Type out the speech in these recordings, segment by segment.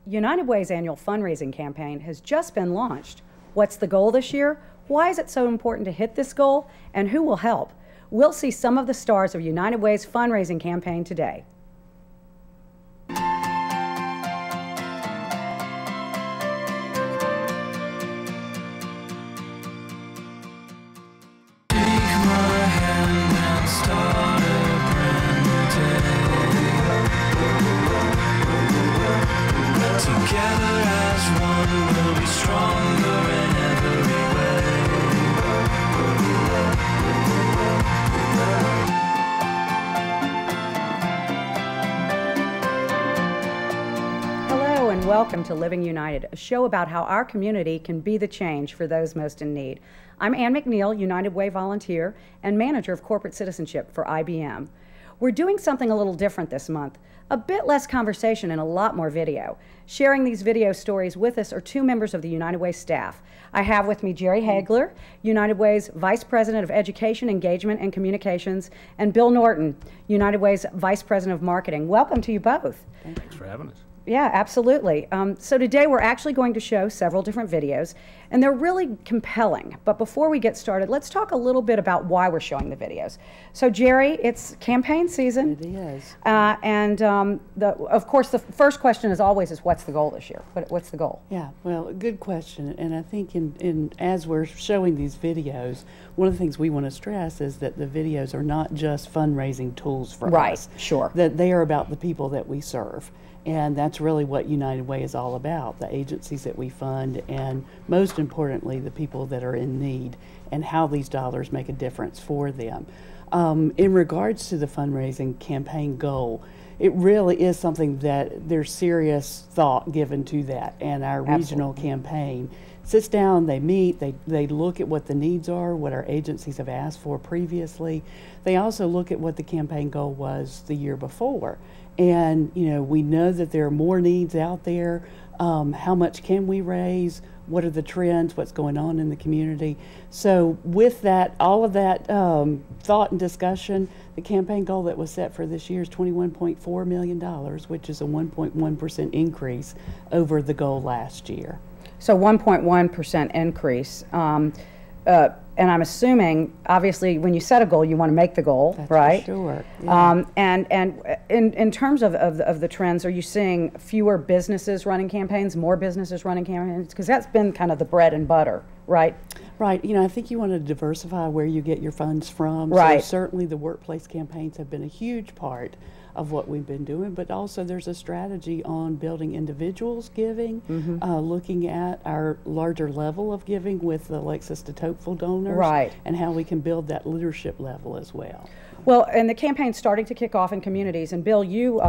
United Way's annual fundraising campaign has just been launched. What's the goal this year? Why is it so important to hit this goal? And who will help? We'll see some of the stars of United Way's fundraising campaign today. Welcome to Living United, a show about how our community can be the change for those most in need. I'm Ann McNeil, United Way volunteer and manager of corporate citizenship for IBM. We're doing something a little different this month, a bit less conversation and a lot more video. Sharing these video stories with us are two members of the United Way staff. I have with me Jerry Hagler, United Way's Vice President of Education, Engagement, and Communications, and Bill Norton, United Way's Vice President of Marketing. Welcome to you both. Thanks for having us. Yeah, absolutely. So today we're actually going to show several different videos, and they're really compelling. But before we get started, let's talk a little bit about why we're showing the videos. So Jerry, it's campaign season. It is. Of course, the first question is always what's the goal this year? What's the goal? Yeah, well, good question. And I think as we're showing these videos, one of the things we want to stress is that the videos are not just fundraising tools for us. Right, sure. That they are about the people that we serve. And that's really what United Way is all about, the agencies that we fund, and most importantly, the people that are in need and how these dollars make a difference for them. In regards to the fundraising campaign goal, it really is something that there's serious thought given to that, and our regional campaign sits down, they meet, they look at what the needs are, what our agencies have asked for previously. They also look at what the campaign goal was the year before. And, you know, we know that there are more needs out there. How much can we raise? What are the trends? What's going on in the community? So with that, all of that thought and discussion, the campaign goal that was set for this year is $21.4 million, which is a 1.1% increase over the goal last year. So 1.1% increase. And I'm assuming, obviously, when you set a goal, you want to make the goal, That's right? For sure. Yeah. And in terms of the trends, are you seeing fewer businesses running campaigns, more businesses running campaigns? Because that's been kind of the bread and butter, right? Right. You know, I think you want to diversify where you get your funds from. Right. So certainly the workplace campaigns have been a huge part of what we've been doing, but also there's a strategy on building individuals giving, looking at our larger level of giving with the Lexus to Tocqueville donors, right, and how we can build that leadership level as well. Well, and the campaign's starting to kick off in communities, and Bill, you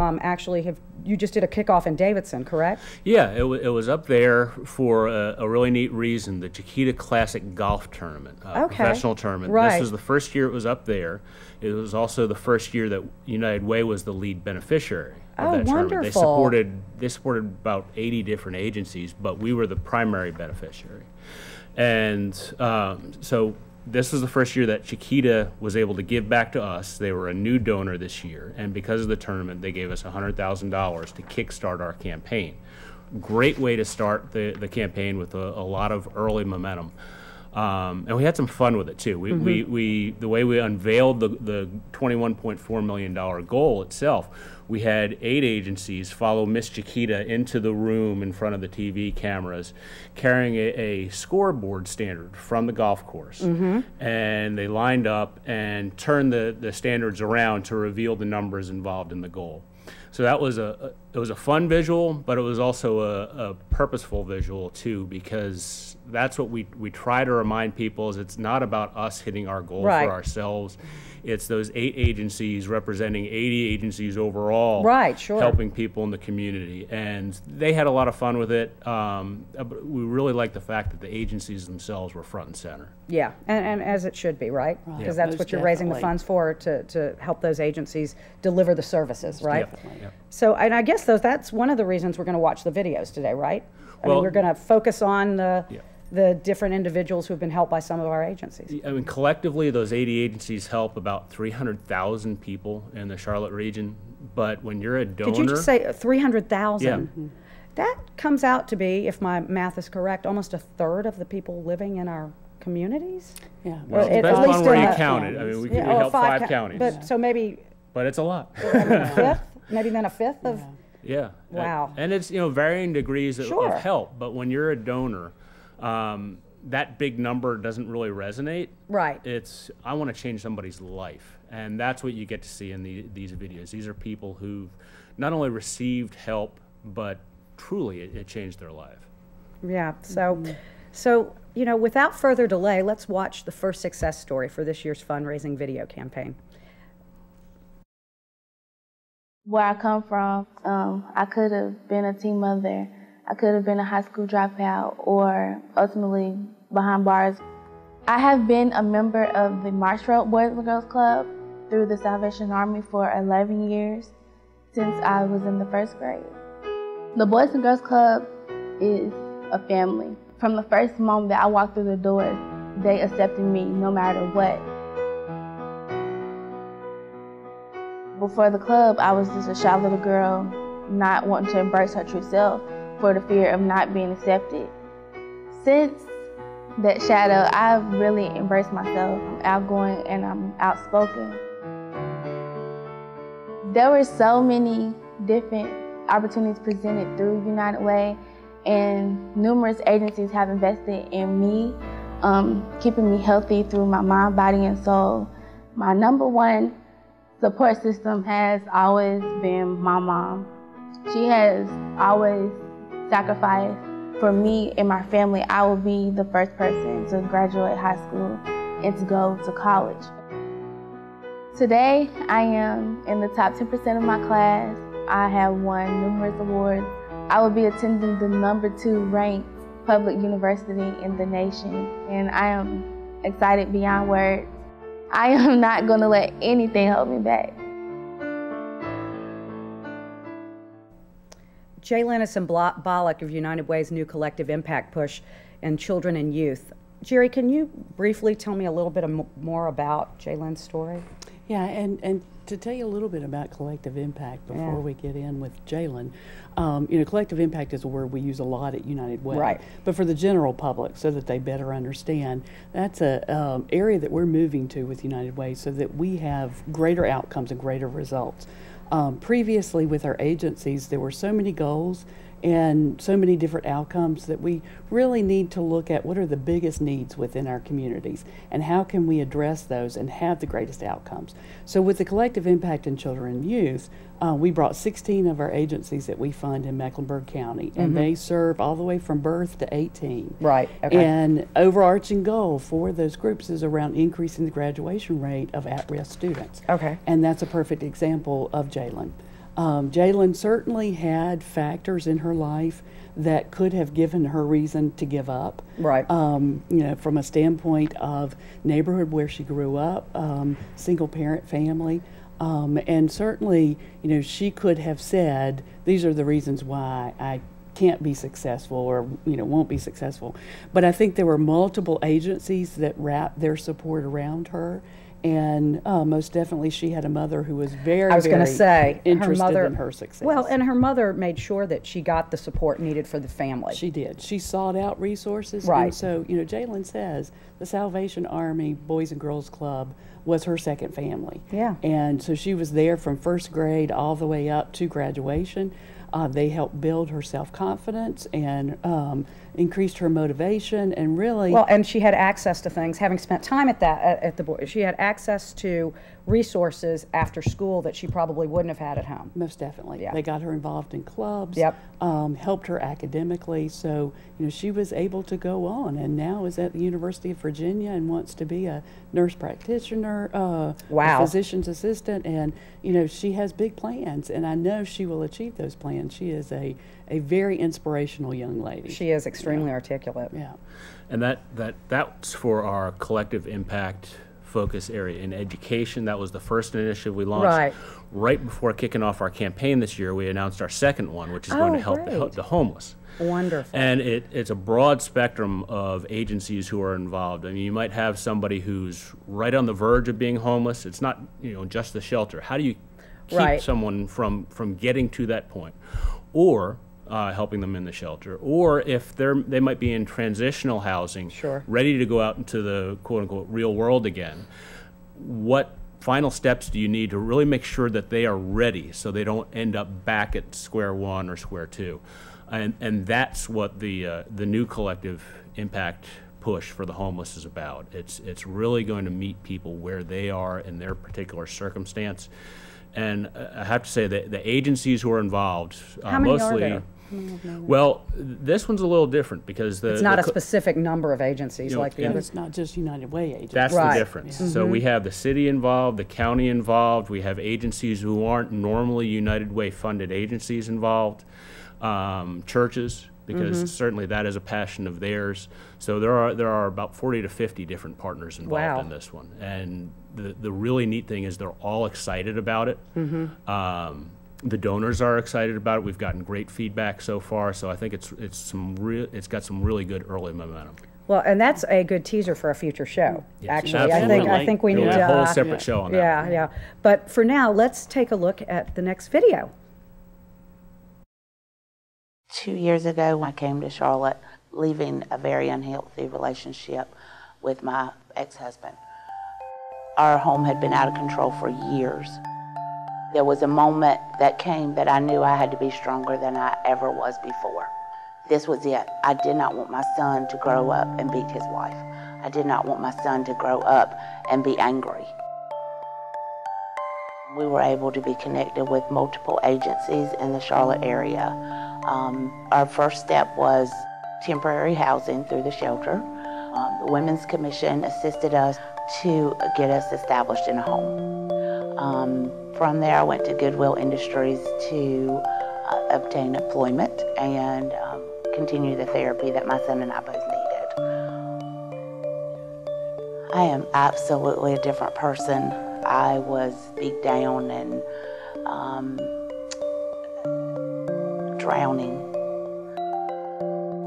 you just did a kickoff in Davidson, correct? Yeah, it was up there for a really neat reason, the Chiquita Classic Golf Tournament, professional tournament. Right. This was the first year it was up there. It was also the first year that United Way was the lead beneficiary of that tournament. Wonderful. They supported about 80 different agencies, but we were the primary beneficiary. And so this was the first year that Chiquita was able to give back to us. They were a new donor this year, and because of the tournament, they gave us $100,000 to kickstart our campaign. Great way to start the campaign with a lot of early momentum. And we had some fun with it too. The way we unveiled the $21.4 million goal itself, we had 8 agencies follow Miss Chiquita into the room in front of the TV cameras, carrying a scoreboard standard from the golf course. And they lined up and turned the standards around to reveal the numbers involved in the goal. So that was it was a fun visual, but it was also a purposeful visual too, because that's what we try to remind people is it's not about us hitting our goal for ourselves. It's those 8 agencies representing 80 agencies overall, helping people in the community. And they had a lot of fun with it. We really like the fact that the agencies themselves were front and center. Yeah, and as it should be, right? Because that's what you're raising the funds for, to help those agencies deliver the services, right? Yeah. So, and I guess that's one of the reasons we're going to watch the videos today, right? I mean, we're going to focus on the different individuals who've been helped by some of our agencies. I mean, collectively, those 80 agencies help about 300,000 people in the Charlotte region. But when you're a donor... Did you just say 300,000? Yeah. That comes out to be, if my math is correct, almost a third of the people living in our communities. Yeah. Well, it at depends least on where in you the- count it. I mean, we Yeah, help five co- counties, But so maybe but it's a lot. a fifth, maybe then a fifth of. Yeah. Wow. And it's, varying degrees Sure. of help, but when you're a donor, that big number doesn't really resonate. Right. It's, I want to change somebody's life. And that's what you get to see in these videos. These are people who've not only received help, but truly it changed their life. Yeah. So without further delay, let's watch the first success story for this year's fundraising video campaign. Where I come from, I could have been a teen mother. I could have been a high school dropout or ultimately behind bars. I have been a member of the Marshfield Boys and Girls Club through the Salvation Army for 11 years since I was in the first grade. The Boys and Girls Club is a family. From the first moment that I walked through the doors, they accepted me no matter what. Before the club, I was just a shy little girl, not wanting to embrace her true self for the fear of not being accepted. Since that shadow, I've really embraced myself. I'm outgoing and I'm outspoken. There were so many different opportunities presented through United Way, and numerous agencies have invested in me, keeping me healthy through my mind, body, and soul. My number one support system has always been my mom. She has always sacrificed for me and my family. I will be the first person to graduate high school and to go to college. Today, I am in the top 10% of my class. I have won numerous awards. I will be attending the #2 ranked public university in the nation, and I am excited beyond words. I am not going to let anything hold me back. Jalen is symbolic of United Way's new collective impact push in children and youth. Jerry, can you briefly tell me a little bit more about Jalen's story? Yeah, and to tell you a little bit about collective impact before we get in with Jalen, collective impact is a word we use a lot at United Way. Right. But for the general public, so that they better understand, that's a area that we're moving to with United Way so that we have greater outcomes and greater results. Previously with our agencies, there were so many goals and so many different outcomes that we really need to look at what are the biggest needs within our communities and how can we address those and have the greatest outcomes. So with the collective impact in children and youth, we brought 16 of our agencies that we fund in Mecklenburg County, and they serve all the way from birth to 18. Right, okay. And overarching goal for those groups is around increasing the graduation rate of at-risk students. Okay. And that's a perfect example of Jalen. Jalen certainly had factors in her life that could have given her reason to give up. Right. From a standpoint of neighborhood where she grew up, single parent family. And certainly, she could have said, these are the reasons why I can't be successful or, won't be successful. But I think there were multiple agencies that wrapped their support around her. And most definitely, she had a mother who was very, I was going to say, interested her mother, in her success. Well, and her mother made sure that she got the support needed for the family. She did. She sought out resources. Right. And so, Jalen says the Salvation Army Boys and Girls Club was her second family. Yeah. And so she was there from first grade all the way up to graduation. They helped build her self-confidence and increased her motivation and really... Well, and she had access to things, having spent time at the boys. She had access to resources after school that she probably wouldn't have had at home. Most definitely. Yeah. They got her involved in clubs, Yep. Helped her academically, so she was able to go on and now is at the University of Virginia and wants to be a nurse practitioner, Wow. a physician's assistant, and she has big plans, and I know she will achieve those plans. She is a very inspirational young lady. She is extremely articulate. Yeah. And that's for our collective impact focus area in education. That was the first initiative we launched. Right. Right before kicking off our campaign this year, we announced our second one, which is going to help great. the homeless. Wonderful. And it's a broad spectrum of agencies who are involved. I mean, you might have somebody who's right on the verge of being homeless. It's not, just the shelter. How do you keep Right. someone from getting to that point? Or helping them in the shelter, or if they might be in transitional housing, Sure. ready to go out into the quote-unquote real world again. What final steps do you need to really make sure that they are ready so they don't end up back at square one or square two? And that's what the new collective impact push for the homeless is about. It's really going to meet people where they are in their particular circumstance. And I have to say that the agencies who are involved, How many mostly, are there? well, this one's a little different because It's not a specific number of agencies You know, like the and others. It's not just United Way agents. That's Right. the difference. So we have the city involved, the county involved, we have agencies who aren't normally United Way funded agencies involved, churches, because certainly that is a passion of theirs. So there are about 40 to 50 different partners involved Wow. in this one. And the really neat thing is they're all excited about it. The donors are excited about it. We've gotten great feedback so far, so I think it's got some really good early momentum. Well, and that's a good teaser for a future show, actually. I Absolutely. think we We'll need have to... a whole separate show on that. Yeah, yeah. But for now, let's take a look at the next video. 2 years ago, when I came to Charlotte, leaving a very unhealthy relationship with my ex-husband. Our home had been out of control for years. There was a moment that came that I knew I had to be stronger than I ever was before. This was it. I did not want my son to grow up and beat his wife. I did not want my son to grow up and be angry. We were able to be connected with multiple agencies in the Charlotte area. Our first step was temporary housing through the shelter. The Women's Commission assisted us to get us established in a home. From there, I went to Goodwill Industries to obtain employment and continue the therapy that my son and I both needed. I am absolutely a different person. I was beat down and drowning.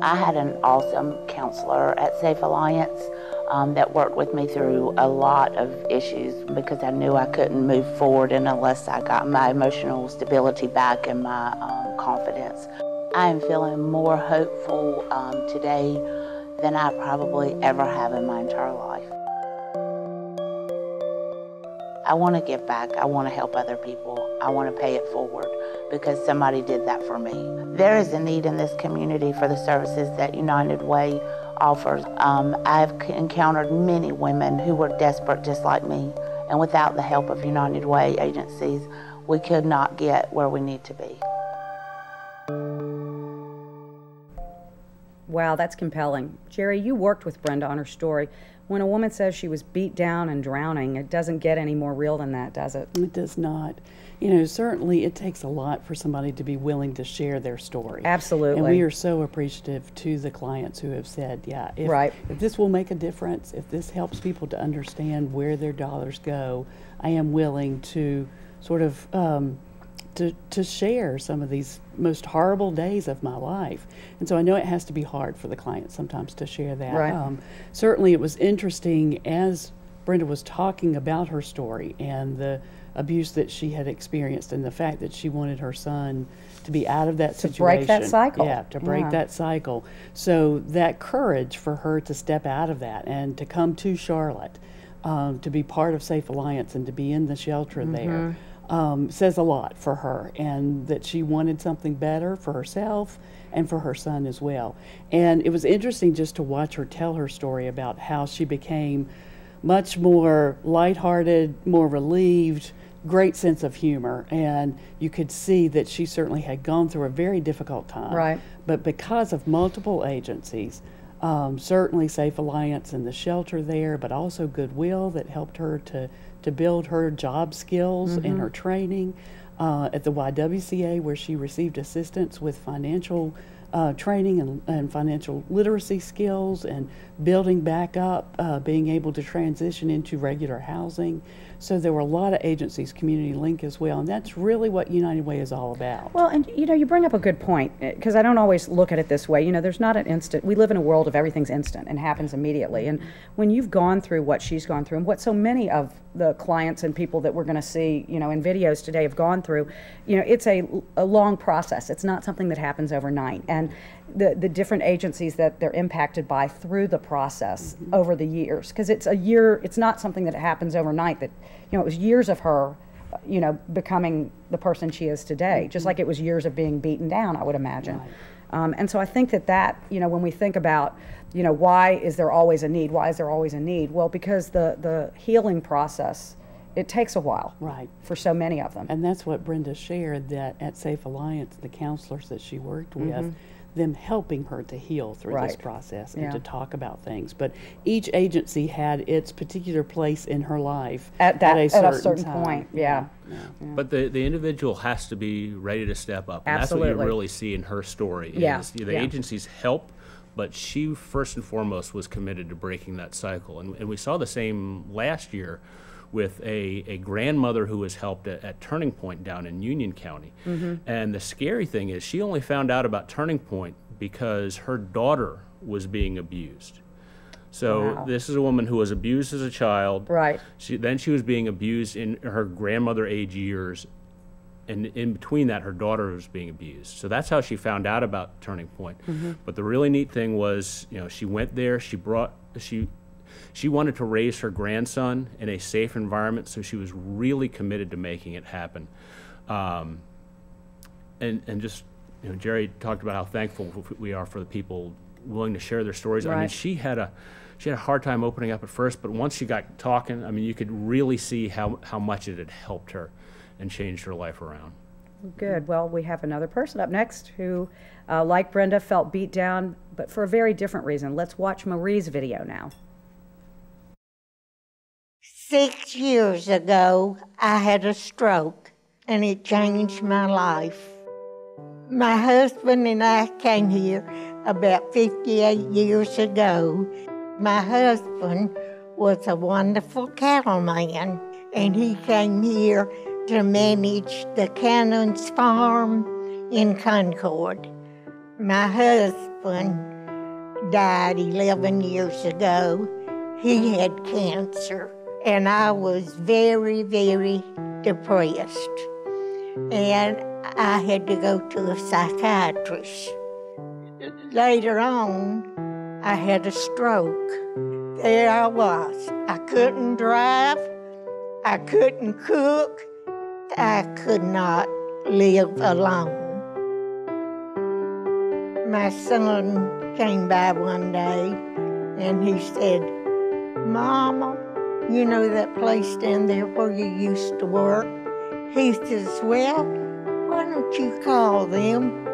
I had an awesome counselor at Safe Alliance that worked with me through a lot of issues because I knew I couldn't move forward unless I got my emotional stability back and my confidence. I am feeling more hopeful today than I probably ever have in my entire life. I want to give back. I want to help other people. I want to pay it forward because somebody did that for me. There is a need in this community for the services that United Way offers. I've encountered many women who were desperate just like me, and without the help of United Way agencies, we could not get where we need to be. Wow, that's compelling. Jerry, you worked with Brenda on her story. When a woman says she was beat down and drowning, it doesn't get any more real than that, does it? It does not. You know, certainly it takes a lot for somebody to be willing to share their story. Absolutely. And we are so appreciative to the clients who have said, yeah, if this will make a difference, if this helps people to understand where their dollars go, I am willing to sort of to share some of these most horrible days of my life. And so I know it has to be hard for the client sometimes to share that. Right. Certainly it was interesting as Brenda was talking about her story and the abuse that she had experienced and the fact that she wanted her son to be out of that situation. To break that cycle. Yeah, to break that cycle. So that courage for her to step out of that and to come to Charlotte, to be part of Safe Alliance and to be in the shelter there, says a lot for her, and that she wanted something better for herself and for her son as well. And it was interesting just to watch her tell her story about how she became much more lighthearted, more relieved, great sense of humor, and you could see that she certainly had gone through a very difficult time. Right. But because of multiple agencies, certainly Safe Alliance and the shelter there, but also Goodwill that helped her to build her job skills and her training, at the YWCA where she received assistance with financial training and financial literacy skills and building back up, being able to transition into regular housing. So there were a lot of agencies, Community Link as well, and that's really what United Way is all about. Well, and you know, you bring up a good point, because I don't always look at it this way. You know, there's not an instant. We live in a world of everything's instant and happens immediately. And when you've gone through what she's gone through and what so many of the clients and people that we're going to see, you know, in videos today have gone through, you know, it's a long process. It's not something that happens overnight. And the different agencies that they're impacted by through the process over the years, because it's a year, it's not something that happens overnight. That, you know, it was years of her, you know, becoming the person she is today, just like it was years of being beaten down, I would imagine. Right. And so I think that, you know, when we think about, you know, why is there always a need? Why is there always a need? Well, because the healing process, it takes a while. Right. For so many of them. And that's what Brenda shared, that at Safe Alliance, the counselors that she worked with, them helping her to heal through this Right. process and Yeah. to talk about things. But each agency had its particular place in her life At a certain time. point. Yeah. But the individual has to be ready to step up. And that's what Absolutely. you really see in her story. Yeah, Is the yeah. agencies help, but she first and foremost was committed to breaking that cycle. And we saw the same last year with a grandmother who was helped at Turning Point down in Union County. And the scary thing is she only found out about Turning Point because her daughter was being abused. So Wow. this is a woman who was abused as a child. Right. Then she was being abused in her grandmother age years, and in between that, her daughter was being abused. So that's how she found out about Turning Point. But the really neat thing was, you know, she went there. She wanted to raise her grandson in a safe environment, so she was really committed to making it happen. And just, you know, Jerry talked about how thankful we are for the people willing to share their stories. I mean, Right. she had a hard time opening up at first, but once she got talking, I mean, you could really see how much it had helped her and changed her life around. Good. Well, we have another person up next who, like Brenda, felt beat down, but for a very different reason. Let's watch Marie's video now. 6 years ago, I had a stroke, and it changed my life. My husband and I came here about 58 years ago. My husband was a wonderful cattleman, and he came here to manage the Cannons Farm in Concord. My husband died 11 years ago. He had cancer, and I was very, very depressed. And I had to go to a psychiatrist. Later on, I had a stroke. There I was. I couldn't drive. I couldn't cook. I could not live alone. My son came by one day and he said, "Mama, you know that place down there where you used to work?" He says, "Well, why don't you call them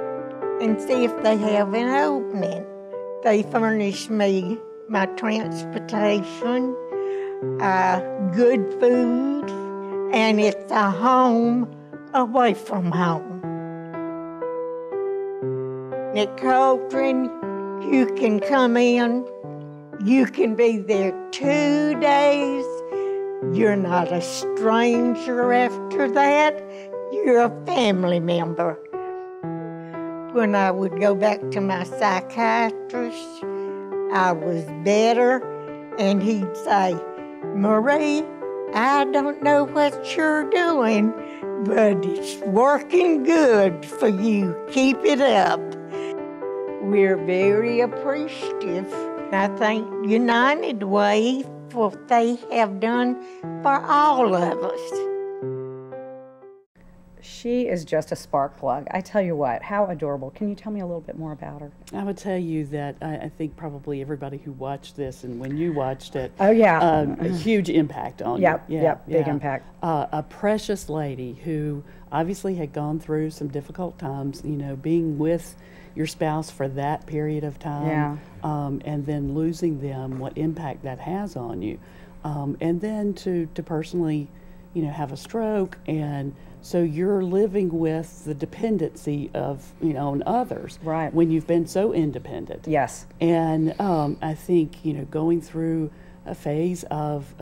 and see if they have an opening?" They furnished me my transportation, good food, and it's a home away from home. At Coltrane, you can come in, you can be there 2 days. You're not a stranger after that. You're a family member. When I would go back to my psychiatrist, I was better, and he'd say, "Marie, I don't know what you're doing, but it's working good for you. Keep it up." We're very appreciative. I thank United Way for what they have done for all of us. She is just a spark plug. I tell you what, how adorable. Can you tell me a little bit more about her? I would tell you that I think probably everybody who watched this, and when you watched it, Oh, yeah. a huge impact on Yep, you. yep, big impact. A precious lady who obviously had gone through some difficult times, you know, being with your spouse for that period of time, and then losing them, what impact that has on you. And then to personally, you know, have a stroke, and so you're living with the dependency of, you know, on others. Right. When you've been so independent. Yes. And I think, you know, going through a phase of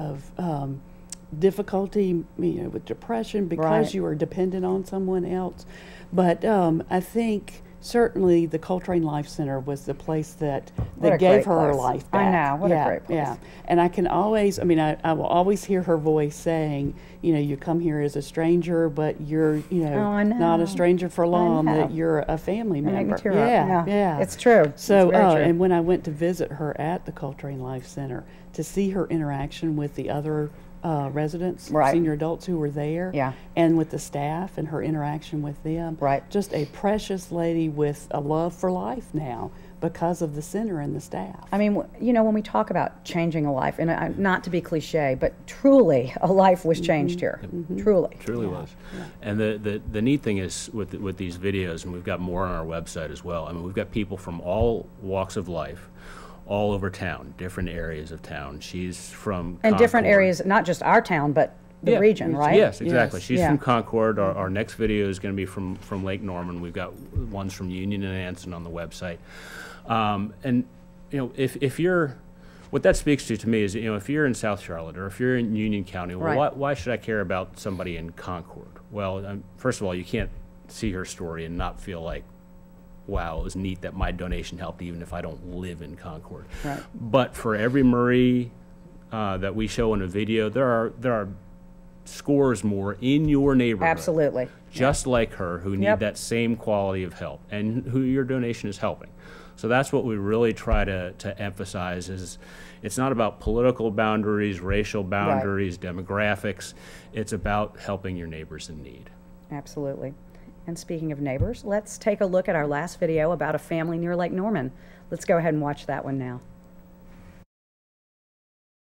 difficulty, you know, with depression because Right. you are dependent on someone else. But I think certainly the Coltrane Life Center was the place that What a gave great her her place. life I back. know, what a Yeah, great place. Yeah, and I can always, I mean, I will always hear her voice saying, you know, you come here as a stranger, but you're, you know, Oh, I not know. a stranger for long, know. that you're a family You make me member. tear Yeah, up. yeah. It's true. So, It's very true. and when I went to visit her at the Coltrane Life Center, to see her interaction with the other residents, Right. senior adults who were there, Yeah. and with the staff and her interaction with them, Right. just a precious lady with a love for life now because of the center and the staff. I mean, you know, when we talk about changing a life, and not to be cliche, but truly a life was changed here. Truly. Truly was. And the neat thing is with these videos, and we've got more on our website as well. I mean, we've got people from all walks of life, all over town, different areas of town. She's from And different Concord. areas, not just our town, but the Yeah, region, right? Yes, exactly. Yes. She's Yeah. from Concord. Our next video is going to be from Lake Norman. We've got ones from Union and Anson on the website. And you know, if you're, what that speaks to me is, you know, if you're in South Charlotte or if you're in Union County, well, Right. why should I care about somebody in Concord? Well, first of all, you can't see her story and not feel like, wow, it was neat that my donation helped, even if I don't live in Concord. Right. But for every Marie that we show in a video, there are scores more in your neighborhood, Absolutely. just like her, who need Yep. that same quality of help and who your donation is helping. So that's what we really try to emphasize is it's not about political boundaries, racial boundaries, demographics. It's about helping your neighbors in need. Absolutely. And speaking of neighbors, let's take a look at our last video about a family near Lake Norman. Let's go ahead and watch that one now.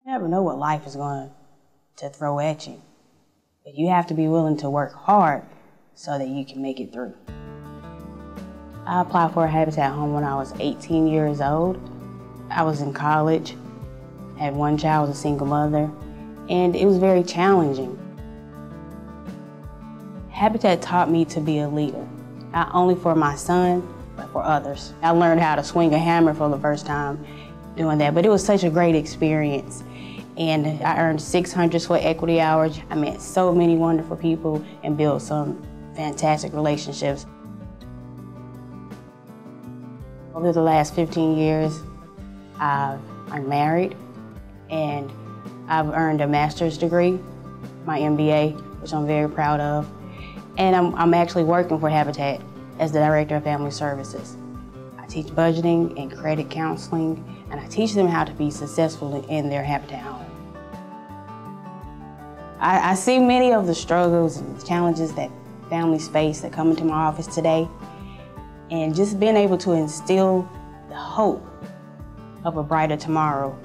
You never know what life is going to throw at you. But you have to be willing to work hard so that you can make it through. I applied for a Habitat home when I was 18 years old. I was in college, had one child, was a single mother, and it was very challenging. Habitat taught me to be a leader, not only for my son, but for others. I learned how to swing a hammer for the first time doing that, but it was such a great experience. And I earned 600 sweat equity hours. I met so many wonderful people and built some fantastic relationships. Over the last 15 years, I'm married and I've earned a master's degree, my MBA, which I'm very proud of. And I'm actually working for Habitat as the Director of Family Services. I teach budgeting and credit counseling, and I teach them how to be successful in their Habitat home. I see many of the struggles and challenges that families face that come into my office today, and just being able to instill the hope of a brighter tomorrow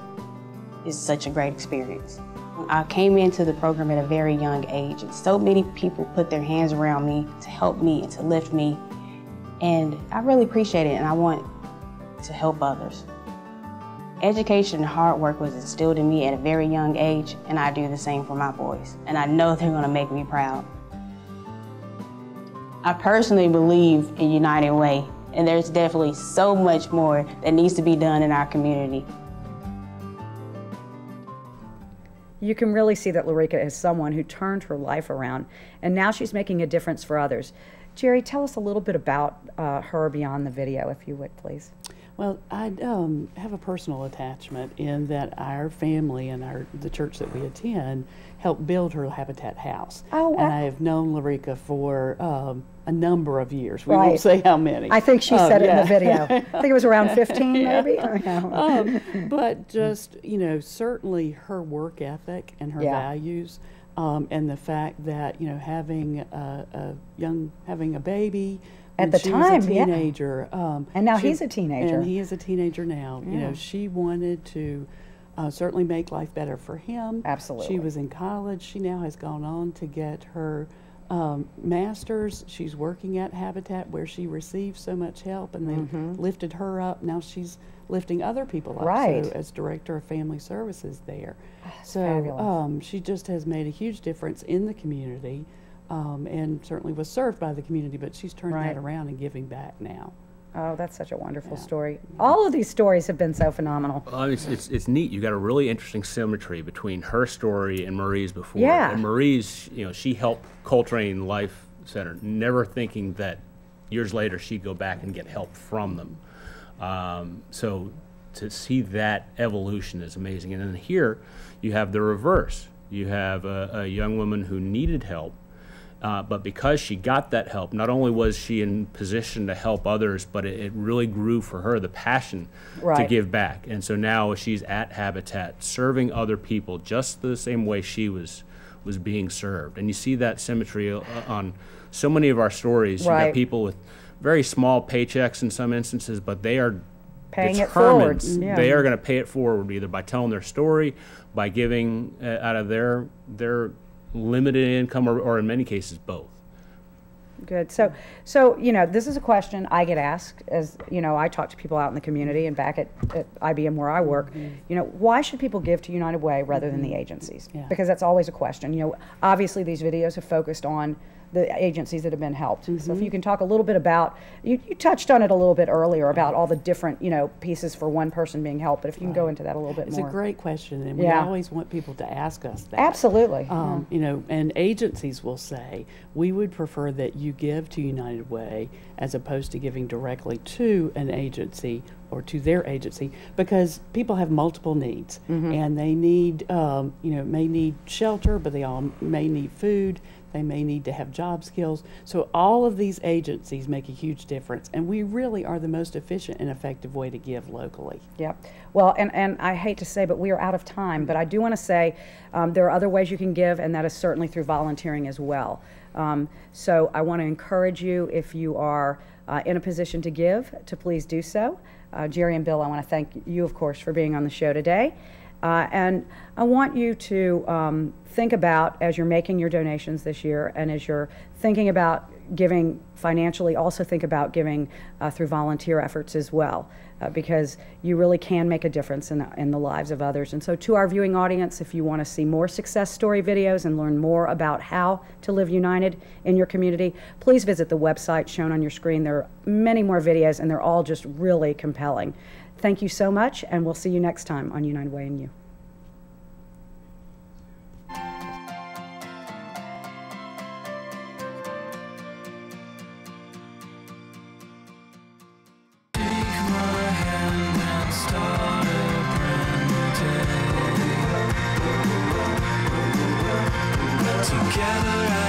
is such a great experience. I came into the program at a very young age, and so many people put their hands around me to help me and to lift me, and I really appreciate it, and I want to help others. Education and hard work was instilled in me at a very young age, and I do the same for my boys, and I know they're going to make me proud. I personally believe in United Way, and there's definitely so much more that needs to be done in our community. You can really see that Lorica is someone who turned her life around, and now she's making a difference for others. Jerry, tell us a little bit about her beyond the video, if you would, please. Well, I have a personal attachment in that our family and the church that we attend helped build her Habitat house. Oh, wow. And I have known Lorica for a number of years. We Right. won't say how many. I think she said it in the yeah. video. I think it was around 15, maybe. But just, you know, certainly her work ethic and her Yeah. values, and the fact that, you know, having a baby At when the she time, was a yeah. teenager, And now he's a teenager. and he is a teenager now. You know, she wanted to certainly make life better for him. Absolutely. She was in college. She now has gone on to get her master's. She's working at Habitat, where she received so much help, and they lifted her up. Now she's lifting other people up. Right. So as Director of Family Services there. fabulous. She just has made a huge difference in the community, and certainly was served by the community, but she's turned Right. that around and giving back now. Oh, that's such a wonderful story. All of these stories have been so phenomenal. It's neat. You got a really interesting symmetry between her story and Marie's before. Yeah. And Marie's, you know, she helped Coltrane Life Center, never thinking that years later, she'd go back and get help from them. So to see that evolution is amazing. And then here you have the reverse. You have a young woman who needed help, but because she got that help, not only was she in position to help others, but it really grew for her the passion to give back. And so now she's at Habitat serving other people just the same way she was being served. And you see that symmetry on so many of our stories. You got people with very small paychecks in some instances, but they are paying it forward. They are going to pay it forward either by telling their story, by giving out of their limited income, or in many cases both. Good. So you know, this is a question I get asked as, you know, I talk to people out in the community and back at IBM where I work, you know, why should people give to United Way rather than the agencies? Because that's always a question. You know, obviously these videos have focused on the agencies that have been helped. So if you can talk a little bit about, you touched on it a little bit earlier about all the different, you know, pieces for one person being helped, but if you can go into that a little bit more. It's a great question, and we always want people to ask us that. Absolutely. You know, and agencies will say, we would prefer that you give to United Way as opposed to giving directly to an agency or to their agency, because people have multiple needs, and they need, you know, may need shelter, but they all may need food. They may need to have job skills. So all of these agencies make a huge difference, and we really are the most efficient and effective way to give locally. Yep. Well, and I hate to say, but we are out of time, but I do want to say there are other ways you can give, and that is certainly through volunteering as well. So I want to encourage you, if you are in a position to give, to please do so. Jerry and Bill, I want to thank you, of course, for being on the show today. And I want you to think about, as you're making your donations this year and as you're thinking about giving financially, also think about giving through volunteer efforts as well, because you really can make a difference in the lives of others. And so to our viewing audience, if you want to see more success story videos and learn more about how to live united in your community, please visit the website shown on your screen. There are many more videos, and they're all just really compelling. Thank you so much, and we'll see you next time on United Way and You. Together